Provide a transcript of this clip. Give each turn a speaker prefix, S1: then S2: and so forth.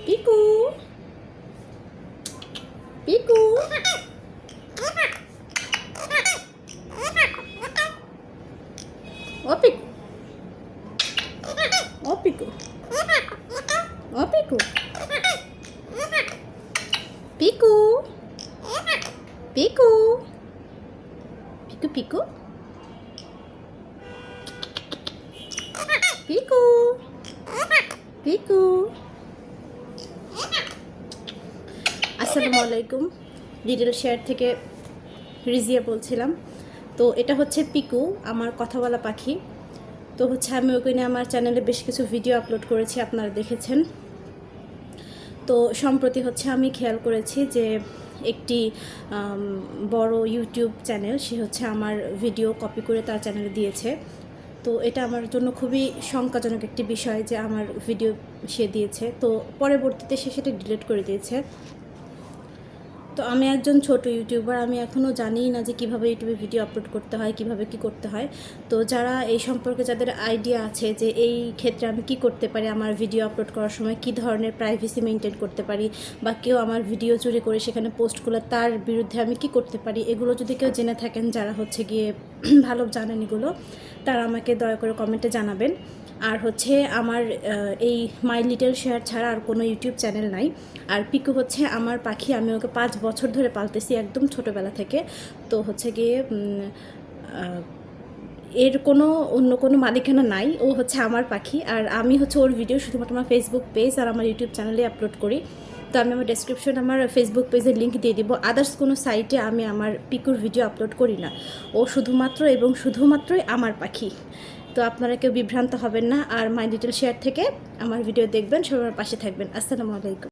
S1: পিকু পিকু ও পিকু ও পিকু ও পিকু পিকু পিকু পিকু পিকু পিকু পিকু। আসসালামু আলাইকুম, little share থেকে রিজিয়া বলছিলাম। তো এটা হচ্ছে পিকু, আমার কথা বলা পাখি। তো হচ্ছে আমি ওখানে আমার চ্যানেলে বেশ কিছু ভিডিও আপলোড করেছি, আপনারা দেখেছেন। তো সম্প্রতি হচ্ছে আমি খেয়াল করেছি যে একটি বড় ইউটিউব চ্যানেল, সে হচ্ছে আমার ভিডিও কপি করে তার চ্যানেলে দিয়েছে। তো এটা আমার জন্য খুবই শঙ্কাজনক একটি বিষয় যে আমার ভিডিও সে দিয়েছে। তো পরবর্তীতে সে সেটা ডিলিট করে দিয়েছে। তো আমি একজন ছোট ইউটিউবার, আমি এখনও জানিই না যে কীভাবে ইউটিউবে ভিডিও আপলোড করতে হয়, কিভাবে কি করতে হয়। তো যারা এই সম্পর্কে যাদের আইডিয়া আছে যে এই ক্ষেত্রে আমি কি করতে পারি, আমার ভিডিও আপলোড করার সময় কি ধরনের প্রাইভেসি মেনটেন করতে পারি, বা কেউ আমার ভিডিও চুরি করে সেখানে পোস্ট করলে তার বিরুদ্ধে আমি কি করতে পারি, এগুলো যদি কেউ জেনে থাকেন, যারা হচ্ছে গিয়ে ভালো জানেন এগুলো, তারা আমাকে দয়া করে কমেন্টে জানাবেন। আর হচ্ছে আমার এই মাই লিটল শেয়ার ছাড়া আর কোনো ইউটিউব চ্যানেল নাই। আর পিকু হচ্ছে আমার পাখি, আমি ওকে 5 বছর ধরে পালতেছি, একদম ছোটোবেলা থেকে। তো হচ্ছে গিয়ে এর কোনো অন্য কোনো মালিকানা নাই, ও হচ্ছে আমার পাখি। আর আমি হচ্ছে ওর ভিডিও শুধুমাত্র আমার ফেসবুক পেজ আর আমার ইউটিউব চ্যানেলে আপলোড করি। তো আমি আমার ডেসক্রিপশনে আমার ফেসবুক পেজের লিঙ্ক দিয়ে দিব। আদার্স কোনো সাইটে আমি আমার পিকুর ভিডিও আপলোড করি না। ও শুধুমাত্র এবং শুধুমাত্রই আমার পাখি। তো আপনারা কেউ বিভ্রান্ত হবেন না। আর মাই লিটল শেয়ার থেকে আমার ভিডিও দেখবেন, সবার পাশে থাকবেন। আসসালামু আলাইকুম।